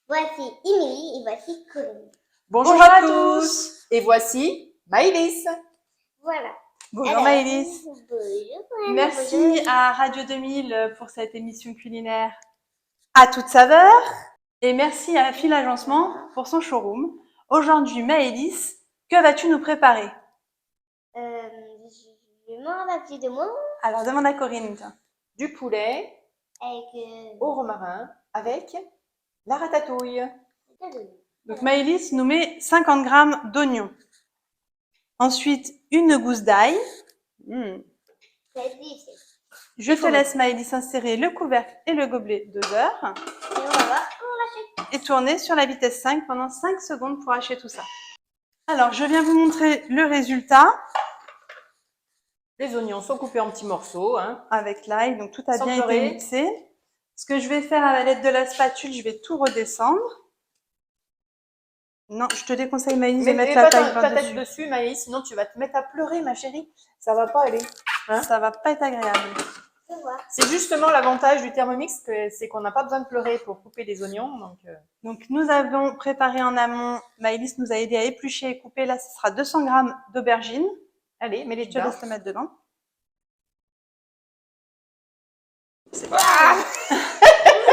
Voici Émilie et voici Corinne. Bonjour à tous. Et voici Maëlys. Voilà. Bonjour Alors, Maëlys. bonjour. Merci à Radio 2000 pour cette émission culinaire à toute saveur. Et merci à Fil Agencement pour son showroom. Aujourd'hui, Maëlys, que vas-tu nous préparer? Je m'en rappelle de moi. Alors, demande à Corinne. Tiens. Du poulet Avec au romarin avec la ratatouille. Donc, Maëlys nous met 50 grammes d'oignons. Ensuite, une gousse d'ail. Je te laisse, Maëlys, insérer le couvercle et le gobelet de beurre. Et on va voir comment on l'achète. Et tourner sur la vitesse 5 pendant 5 secondes pour hacher tout ça. Alors, je viens vous montrer le résultat. Les oignons sont coupés en petits morceaux. Avec l'ail, donc tout a Sans bien pleurer. été mixé. Ce que je vais faire à l'aide de la spatule, je vais tout redescendre. Non, je te déconseille, Maëlys, de mettre la taille ta tête par-dessus. dessus, Maëlys, sinon tu vas te mettre à pleurer, ma chérie. Ça va pas aller. Ça va pas être agréable. C'est justement l'avantage du Thermomix, c'est qu'on n'a pas besoin de pleurer pour couper des oignons. Donc, nous avons préparé en amont, Maëlys nous a aidé à éplucher et couper. Là, ce sera 200 grammes d'aubergines. Allez, mets-les Je te dedans. laisse le mettre dedans.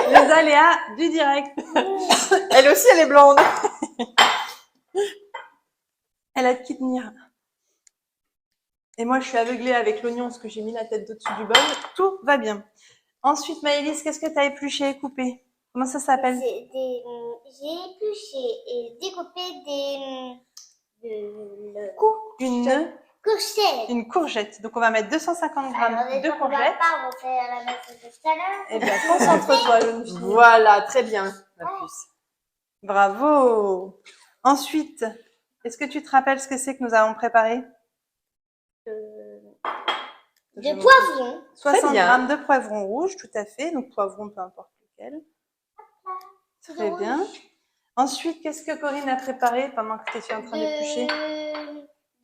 Les aléas du direct. Elle aussi, elle est blonde. Elle a de qui tenir. Et moi, je suis aveuglée avec l'oignon parce que j'ai mis la tête au-dessus du bol. Tout va bien. Ensuite, Maëlys, qu'est-ce que tu as épluché et coupé? Comment ça s'appelle? J'ai épluché et découpé une courgette. Donc, on va mettre 250 grammes de courgettes. On va pas refaire la mettre tout à l'heure. Eh bien, concentre-toi, jeune fille. Voilà, très bien, ma puce. Bravo. Ensuite, est-ce que tu te rappelles ce que c'est que nous avons préparé? De poivrons. 60 grammes de poivrons rouges, tout à fait. Donc, poivrons, peu importe lequel. Très bien. Ensuite, qu'est-ce que Corinne a préparé pendant que tu étais en train d'éplucher?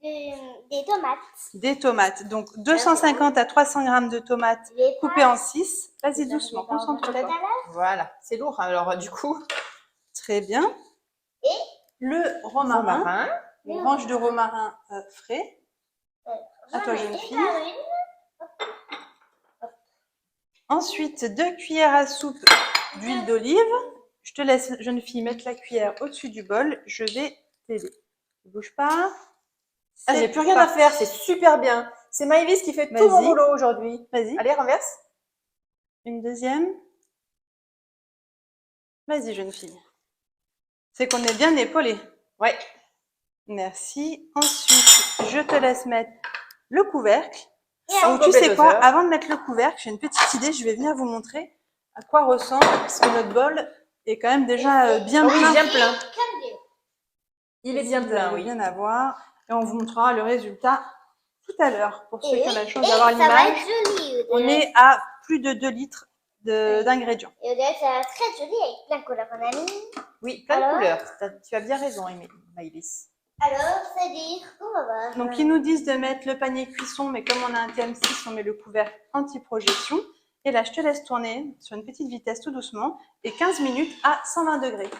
Des tomates. Des tomates. Donc, 250 à 300 grammes de tomates coupées en 6. Vas-y, doucement, concentre-toi. Voilà, c'est lourd, alors du coup. Très bien. Et le romarin. Une branche de romarin frais. À toi, jeune fille. Ensuite, 2 cuillères à soupe d'huile d'olive. Je te laisse, jeune fille, mettre la cuillère au-dessus du bol. Je vais t'aider. Ne bouge pas. Ah, j'ai plus rien à faire, c'est super bien. C'est Maëlys qui fait tout mon boulot aujourd'hui. Vas-y. Allez, renverse. Une deuxième. Vas-y, jeune fille. C'est qu'on est bien épaulé. Ouais. Merci. Ensuite, je te laisse mettre le couvercle. Donc, tu sais quoi? Avant de mettre le couvercle, j'ai une petite idée. Je vais venir vous montrer à quoi ressemble, parce que notre bol est quand même déjà bien plein. Oui, bien plein. Il est bien plein, oui. Bien à voir. Et on vous montrera le résultat tout à l'heure. Pour ceux qui ont la chance d'avoir l'image, on est à plus de 2 litres d'ingrédients. Et au début, ça va être très joli avec plein de couleurs qu'on a mis. Oui, plein de couleurs. Tu as bien raison, Maëlys. Alors, c'est-à-dire qu'on va voir. Donc, ils nous disent de mettre le panier cuisson, mais comme on a un TM6, on met le couvercle anti-projection. Et là, je te laisse tourner sur une petite vitesse tout doucement et 15 minutes à 120 degrés.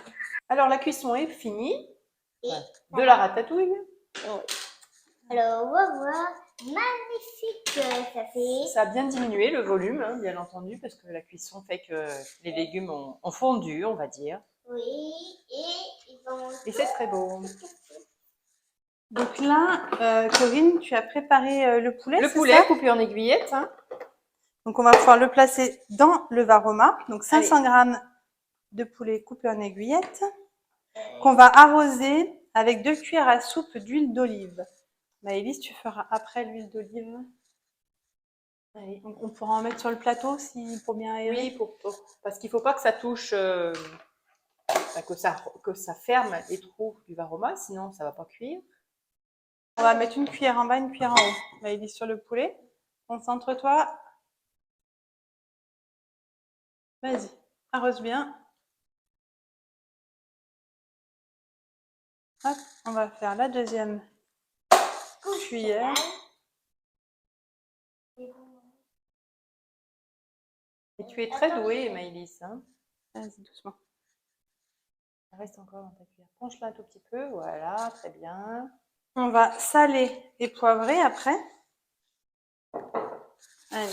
Alors, la cuisson est finie. De la ratatouille. Alors, on va voir. Magnifique, ça fait. Ça a bien diminué le volume, bien entendu, parce que la cuisson fait que les légumes ont fondu, on va dire. Oui, et ils vont. Et c'est très beau. Donc là, Corinne, tu as préparé le poulet. Le poulet coupé en aiguillettes. Donc on va pouvoir le placer dans le varoma. Donc 500 grammes de poulet coupé en aiguillettes, qu'on va arroser avec 2 cuillères à soupe d'huile d'olive. Maëlys, tu feras après l'huile d'olive. Donc on pourra en mettre sur le plateau pour bien aérer. Oui, parce qu'il ne faut pas que ça touche, que ça ferme les trous du varoma, sinon ça ne va pas cuire. On va mettre une cuillère en bas, une cuillère en haut. Maëlys sur le poulet. Concentre-toi. Vas-y, arrose bien. Hop, on va faire la deuxième cuillère. Et tu es très douée, Maëlys. Vas-y, doucement. Reste encore dans ta cuillère. Penche-la un tout petit peu. Voilà, très bien. On va saler et poivrer après. Allez.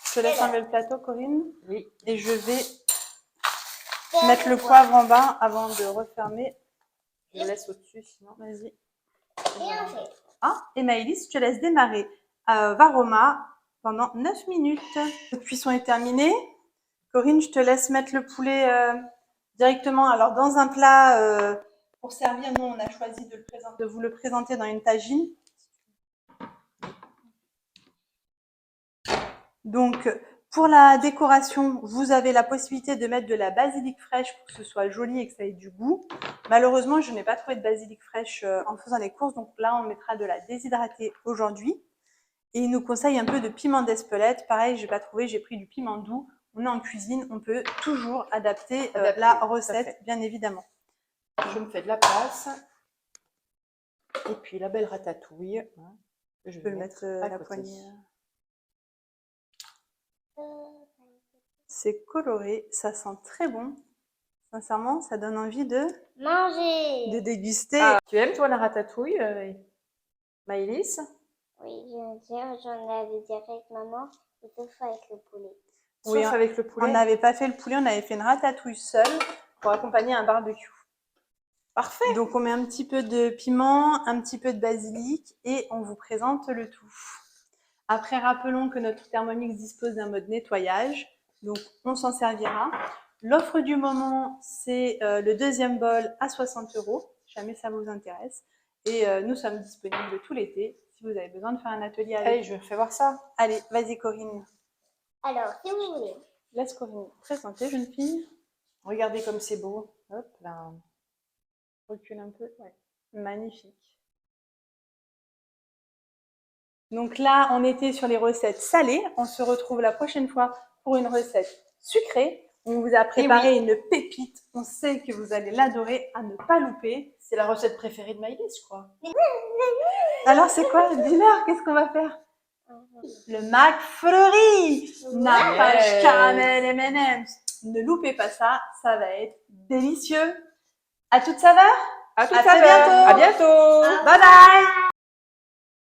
Je te laisse enlever le plateau, Corinne. Oui. Et je vais mettre le poivre en bas avant de refermer. Je le laisse au-dessus, sinon. Vas-y. Et on fait. Ah, et Maëlys, je te laisse démarrer Varoma pendant 9 minutes. La cuisson est terminée. Corinne, je te laisse mettre le poulet directement. Alors, dans un plat pour servir, nous, on a choisi de vous le présenter dans une tagine. Donc, pour la décoration, vous avez la possibilité de mettre de la basilic fraîche pour que ce soit joli et que ça ait du goût. Malheureusement, je n'ai pas trouvé de basilic fraîche en faisant les courses, donc là, on mettra de la déshydratée aujourd'hui. Et il nous conseille un peu de piment d'Espelette. Pareil, j'ai pas trouvé, j'ai pris du piment doux. On est en cuisine, on peut toujours adapter la recette, bien évidemment. Je me fais de la place. Et puis la belle ratatouille. Hein, Je peux le mettre à la poignée. C'est coloré, ça sent très bon. Sincèrement, ça donne envie de Manger. déguster. Ah, tu aimes toi la ratatouille, Maëlys? Oui, j'en avais dit avec maman, et sauf avec le poulet. Oui, Sauf avec le poulet. On n'avait pas fait le poulet, on avait fait une ratatouille seule pour accompagner un barbecue. Parfait. Donc on met un petit peu de piment, un petit peu de basilic et on vous présente le tout. Après, rappelons que notre Thermomix dispose d'un mode nettoyage, donc on s'en servira. L'offre du moment, c'est le deuxième bol à 60 €, si jamais ça vous intéresse. Et nous sommes disponibles tout l'été si vous avez besoin de faire un atelier avec. Allez, je fais voir ça. Allez, vas-y Corinne. Alors, si vous voulez. Laisse Corinne présenter, jeune fille. Regardez comme c'est beau. Hop là. Recule un peu. Ouais. Magnifique. Donc là, on était sur les recettes salées. On se retrouve la prochaine fois pour une recette sucrée. On vous a préparé une pépite. On sait que vous allez l'adorer, à ne pas louper. C'est la recette préférée de Maëlys, je crois. Alors, c'est quoi? Dis-leur, qu'est-ce qu'on va faire? Le McFlurry! Nappage caramel M&M's. Ne loupez pas ça, ça va être délicieux. À toute saveur. À toute À très saveur. bientôt. À bientôt. Bye bye!